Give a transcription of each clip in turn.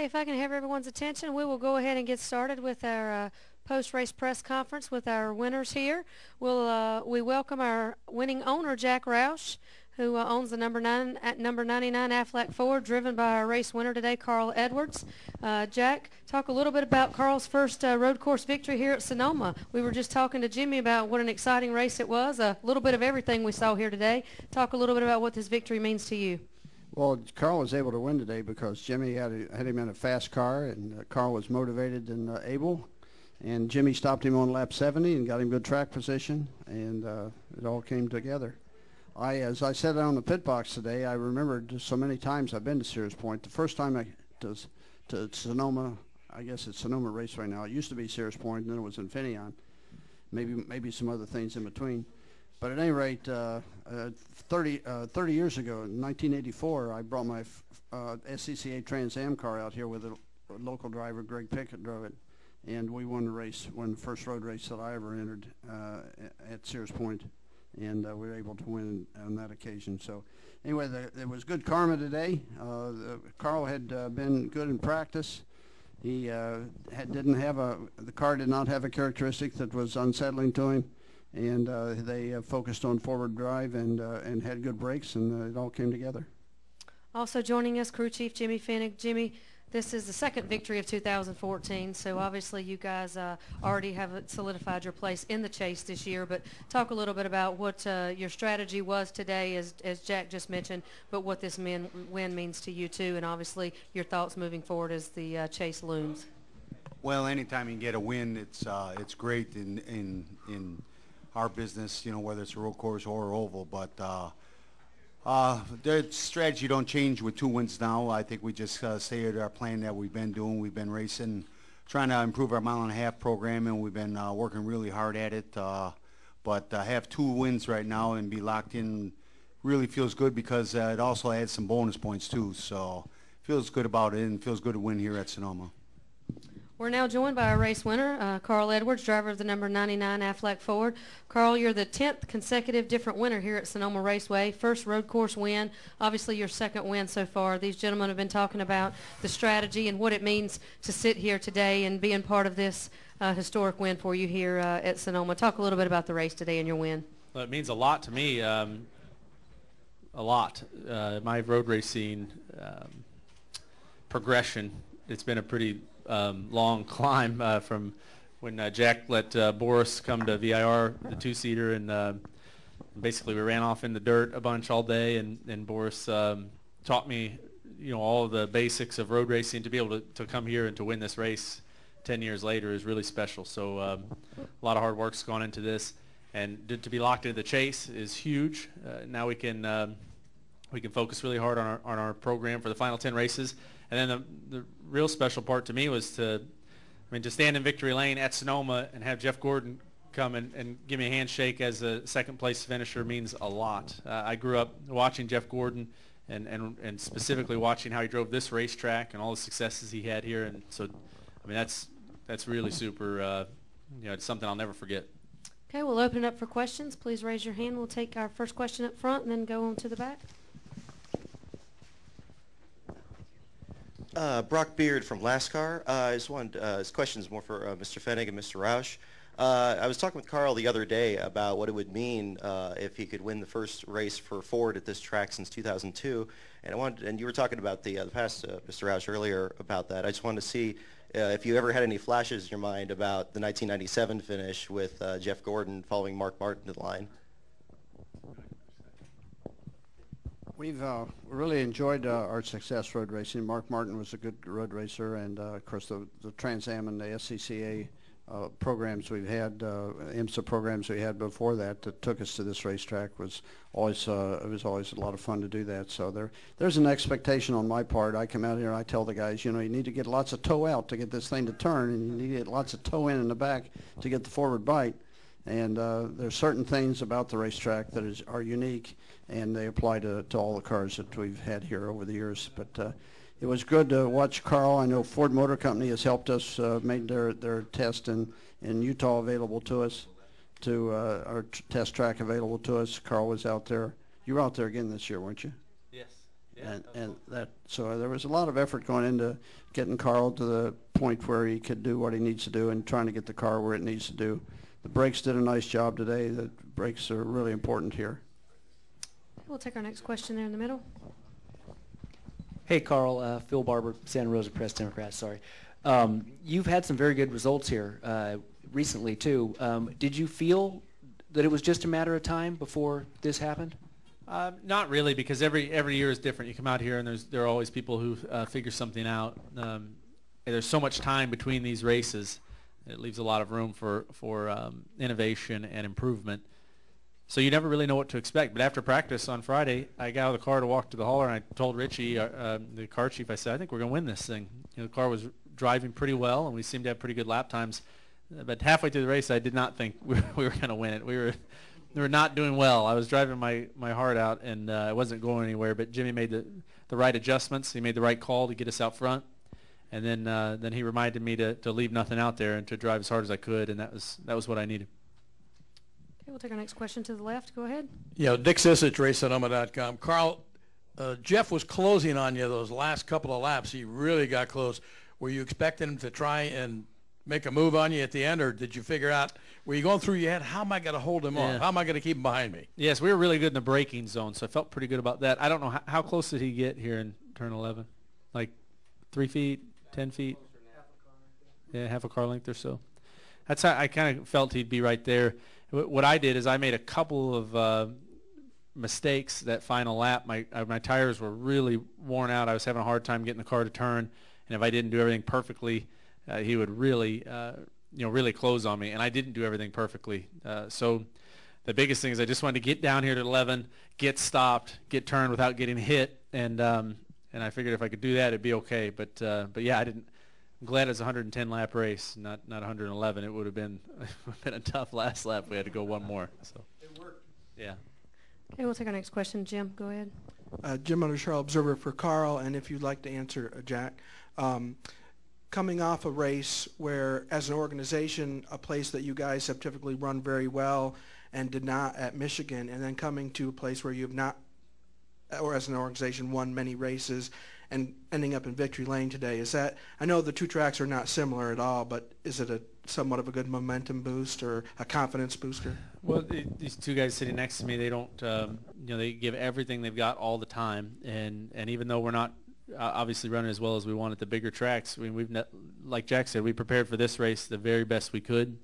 Okay, if I can have everyone's attention, we will go ahead and get started with our post-race press conference with our winners here. We welcome our winning owner, Jack Roush, who owns the number 99 Aflac Ford, driven by our race winner today, Carl Edwards. Jack, talk a little bit about Carl's first road course victory here at Sonoma. We were just talking to Jimmy about what an exciting race it was, a little bit of everything we saw here today. Talk a little bit about what this victory means to you. Well, Carl was able to win today because Jimmy had him in a fast car, and Carl was motivated and able. And Jimmy stopped him on lap 70 and got him good track position, and it all came together. As I said on the pit box today, I remembered so many times I've been to Sears Point. The first time I to Sonoma, I guess it's Sonoma Raceway now. It used to be Sears Point, and then it was in Fennig. Maybe some other things in between. But at any rate, 30 years ago, in 1984, I brought my SCCA Trans Am car out here with a local driver, Greg Pickett, drove it, and we won the race, won the first road race that I ever entered at Sears Point, and we were able to win on that occasion. So anyway, there was good karma today. Carl had been good in practice. He the car did not have a characteristic that was unsettling to him. And they focused on forward drive and had good brakes, and it all came together. Also joining us, crew chief Jimmy Fennig. Jimmy, this is the second victory of 2014, so obviously you guys already have solidified your place in the chase this year, but talk a little bit about what your strategy was today, as Jack just mentioned, but what this win means to you too, and obviously your thoughts moving forward as the chase looms. Well, anytime you get a win, it's great in our business, you know, whether it's a road course or oval, but the strategy don't change with 2 wins now. I think we just stay at our plan that we've been doing. We've been racing, trying to improve our mile-and-a-half program, and we've been working really hard at it. But have 2 wins right now and be locked in really feels good because it also adds some bonus points too. So feels good about it, and feels good to win here at Sonoma. We're now joined by our race winner, Carl Edwards, driver of the number 99 Aflac Ford. Carl, you're the 10th consecutive different winner here at Sonoma Raceway. First road course win, obviously your second win so far. These gentlemen have been talking about the strategy and what it means to sit here today and being part of this historic win for you here at Sonoma. Talk a little bit about the race today and your win. Well, it means a lot to me, a lot. My road racing progression, it's been a pretty long climb from when Jack let Boris come to VIR, the 2-seater, and basically we ran off in the dirt a bunch all day, and Boris taught me, you know, all of the basics of road racing. To be able to come here and to win this race 10 years later is really special. So a lot of hard work's gone into this, and to be locked into the chase is huge. Now we can focus really hard on our program for the final 10 races. And then the real special part to me was to stand in victory lane at Sonoma and have Jeff Gordon come and give me a handshake as a second place finisher means a lot. I grew up watching Jeff Gordon and specifically watching how he drove this racetrack and all the successes he had here. And so, I mean, that's really super, you know, it's something I'll never forget. Okay, we'll open it up for questions. Please raise your hand. We'll take our first question up front and then go on to the back. Brock Beard from NASCAR. This question is more for Mr. Fennig and Mr. Roush. I was talking with Carl the other day about what it would mean if he could win the first race for Ford at this track since 2002, and you were talking about the past, Mr. Roush, earlier about that. I just wanted to see if you ever had any flashes in your mind about the 1997 finish with Jeff Gordon following Mark Martin to the line. We've really enjoyed our success road racing. Mark Martin was a good road racer, and of course the Trans Am and the SCCA programs we've had, IMSA programs we had before that took us to this racetrack was always it was always a lot of fun to do that. So there's an expectation on my part. I come out here and I tell the guys, you know, you need to get lots of toe out to get this thing to turn, and you need to get lots of toe in the back to get the forward bite. And there's certain things about the racetrack that are unique, and they apply to all the cars that we've had here over the years. But it was good to watch Carl. I know Ford Motor Company has helped us, made their test in Utah available to us, our test track available to us. Carl was out there. You were out there again this year, weren't you? Yes. and that, so there was a lot of effort going into getting Carl to the point where he could do what he needs to do and trying to get the car where it needs to do. The brakes did a nice job today. The brakes are really important here. We'll take our next question there in the middle. Hey, Carl. Phil Barber, Santa Rosa Press Democrat. Sorry. You've had some very good results here recently, too. Did you feel that it was just a matter of time before this happened? Not really, because every year is different. You come out here, and there are always people who figure something out. There's so much time between these races. It leaves a lot of room for innovation and improvement. So you never really know what to expect. But after practice on Friday, I got out of the car to walk to the hauler, and I told Richie, the car chief, I said, I think we're going to win this thing. You know, the car was driving pretty well, and we seemed to have pretty good lap times. But halfway through the race, I did not think we were going to win it. We were not doing well. I was driving my heart out, and I wasn't going anywhere. But Jimmy made the right adjustments. He made the right call to get us out front. And then he reminded me to leave nothing out there and to drive as hard as I could, and that was what I needed. Okay, we'll take our next question to the left. Go ahead. Yeah, Dick Sisich, RaceSonoma.com. Carl, Jeff was closing on you those last couple of laps. He really got close. Were you expecting him to try and make a move on you at the end, or did you figure out, were you going through your head, how am I going to hold him off? How am I going to keep him behind me? Yes, we were really good in the braking zone, so I felt pretty good about that. I don't know, how close did he get here in turn 11? Like 3 feet, 10 feet? Yeah, half a car length or so. That's how I kind of felt he'd be right there. What I did is I made a couple of mistakes that final lap. My tires were really worn out. I was having a hard time getting the car to turn, and if I didn't do everything perfectly, he would really, really close on me. And I didn't do everything perfectly. So the biggest thing is I just wanted to get down here to 11, get stopped, get turned without getting hit, and I figured if I could do that, it'd be okay. But yeah, I didn't. I'm glad it's a 110 lap race, not 111. It would have been a tough last lap if we had to go one more. So it worked. Yeah. Okay, we'll take our next question. Jim, go ahead. Jim Undershaw, Observer for Carl, and if you'd like to answer, Jack. Coming off a race where, as an organization, a place that you guys have typically run very well and did not at Michigan, and then coming to a place where you have not, or as an organization, won many races and ending up in victory lane today, is that, I know the two tracks are not similar at all, but is it somewhat of a good momentum boost or a confidence booster? Well, these two guys sitting next to me, they don't, they give everything they've got all the time, and even though we're not obviously running as well as we want at the bigger tracks, I mean, like Jack said, we prepared for this race the very best we could,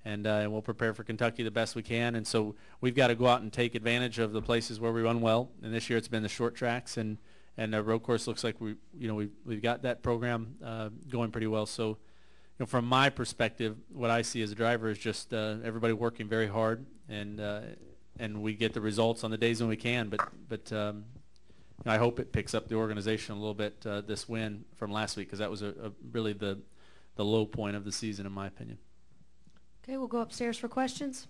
and we'll prepare for Kentucky the best we can, and so we've got to go out and take advantage of the places where we run well, and this year it's been the short tracks, and the road course looks like we've got that program going pretty well. So, from my perspective, what I see as a driver is just everybody working very hard, and we get the results on the days when we can. But I hope it picks up the organization a little bit this win from last week, because that was really the low point of the season, in my opinion. Okay, we'll go upstairs for questions.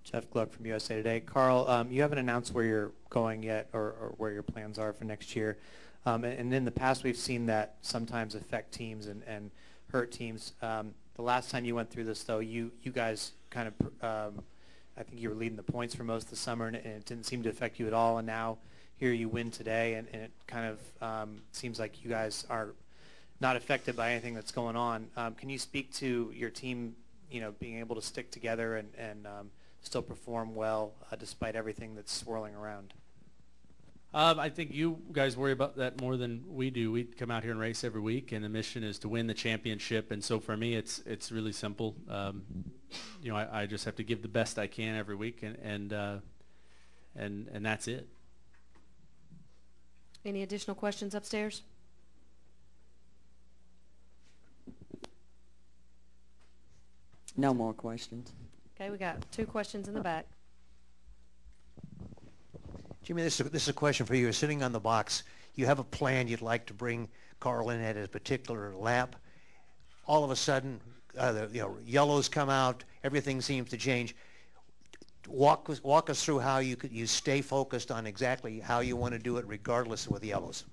Jeff Gluck from USA Today. Carl, you haven't announced where you're going yet, or where your plans are for next year. And in the past, we've seen that sometimes affect teams and hurt teams. The last time you went through this, though, you guys kind of, I think you were leading the points for most of the summer, and it didn't seem to affect you at all. And now here you win today, and it kind of seems like you guys are not affected by anything that's going on. Can you speak to your team, being able to stick together and still perform well despite everything that's swirling around? I think you guys worry about that more than we do. We come out here and race every week, and the mission is to win the championship. And so for me, it's really simple. I just have to give the best I can every week, and that's it. Any additional questions upstairs? No more questions. Okay, we got 2 questions in the back. Jimmy, this is a question for you. You're sitting on the box. You have a plan. You'd like to bring Carl in at a particular lap. All of a sudden, the yellows come out. Everything seems to change. Walk us through how you stay focused on exactly how you want to do it, regardless of the yellows.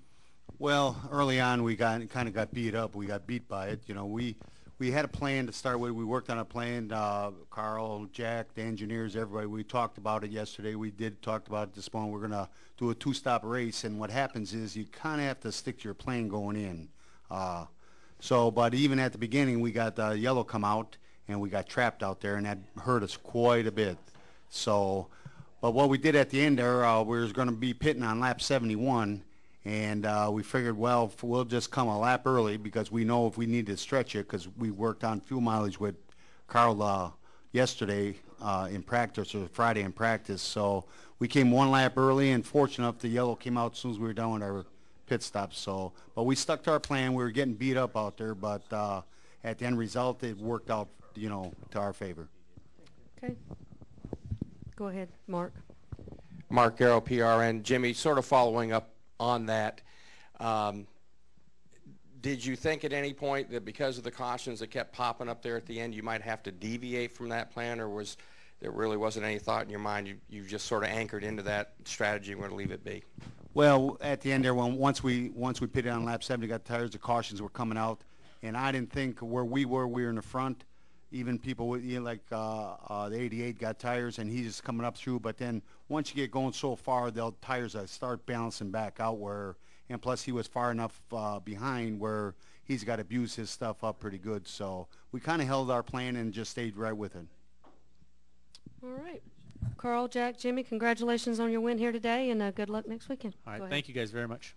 Well, early on we kind of got beat up. We got beat by it. We we had a plan to start with. We worked on a plan. Carl, Jack, the engineers, everybody. We talked about it yesterday. We did talk about it this morning. We're gonna do a 2-stop race, and what happens is you kind of have to stick to your plan going in. But even at the beginning, we got yellow come out, and we got trapped out there, and that hurt us quite a bit. So, but what we did at the end there, we was going to be pitting on lap 71, and we figured, well, we'll just come a lap early because we know if we need to stretch it, because we worked on fuel mileage with Carl yesterday in practice, or Friday in practice. So we came 1 lap early, and fortunate enough, the yellow came out as soon as we were done with our pit stop. So, but we stuck to our plan. We were getting beat up out there, but at the end result, it worked out, you know, to our favor. Okay. Go ahead, Mark. Mark Garrow, PRN. Jimmy, sort of following up on that, did you think at any point that because of the cautions that kept popping up there at the end, you might have to deviate from that plan, or was there really wasn't any thought in your mind? You just sort of anchored into that strategy and were going to leave it be? Well, at the end there, once we pitted on lap 70, got tires, the cautions were coming out, and I didn't think where we were in the front. Even people with, you know, like the 88 got tires, and he's just coming up through. But then once you get going so far, the tires start balancing back out where, and plus he was far enough behind where he's got to abuse his stuff up pretty good. So we kind of held our plan and just stayed right with it. All right. Carl, Jack, Jimmy, congratulations on your win here today, and good luck next weekend. All right, thank you guys very much.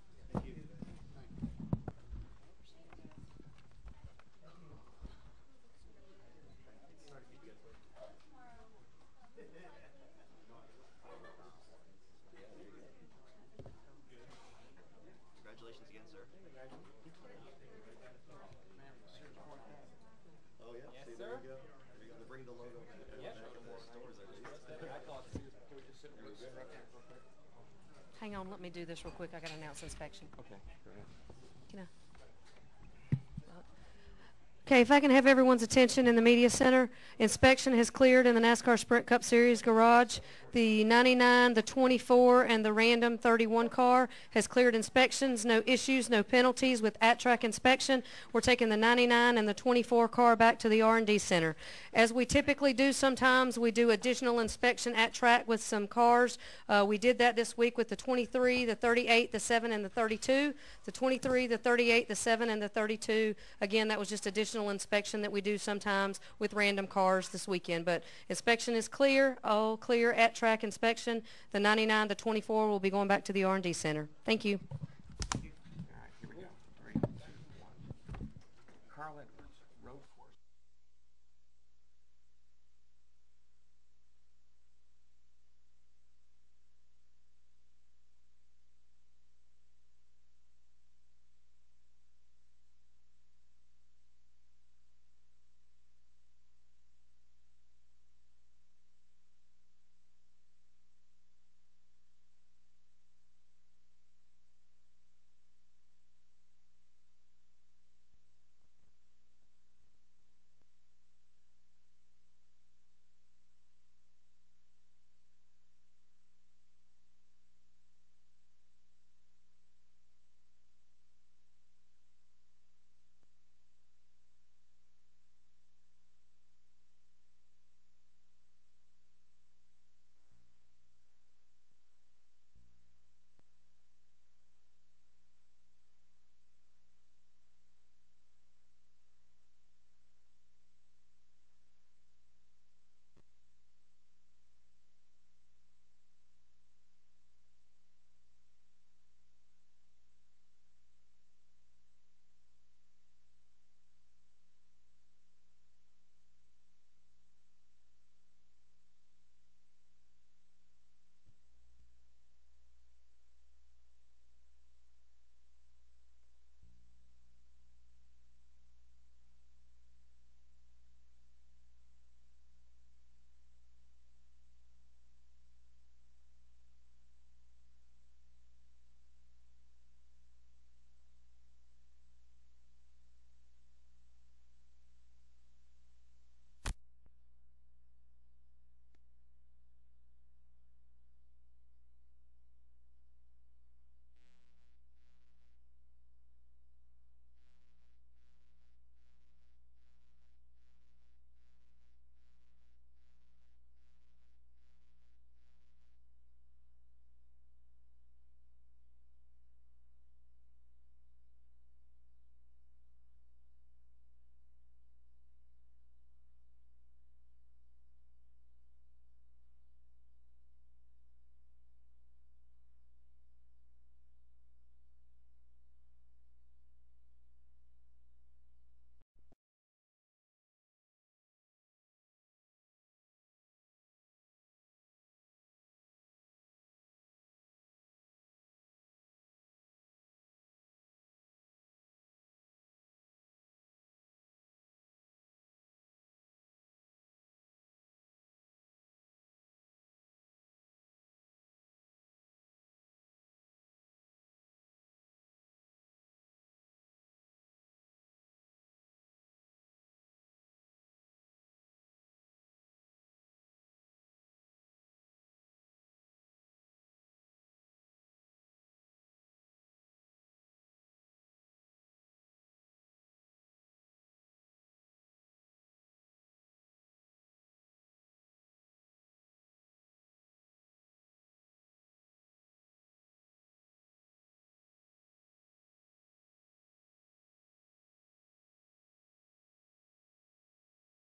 Congratulations again, sir. Oh, yeah? Yes, see, there you go. Are you going to bring the logo back of the stores at least? Hang on, let me do this real quick. I got to announce inspection. Okay, go ahead. Can I? Okay, if I can have everyone's attention in the media center. Inspection has cleared in the NASCAR Sprint Cup Series garage. The 99, the 24, and the random 31 car has cleared inspections. No issues, no penalties with at-track inspection. We're taking the 99 and the 24 car back to the R&D center. As we typically do, sometimes we do additional inspection at track with some cars. We did that this week with the 23, the 38, the 7, and the 32. The 23, the 38, the 7, and the 32. Again, that was just additional inspection that we do sometimes with random cars this weekend. But inspection is clear, all clear at track inspection. The 99, the 24 will be going back to the R&D center. Thank you. All right, here we go. 3, 2, 1. Carl,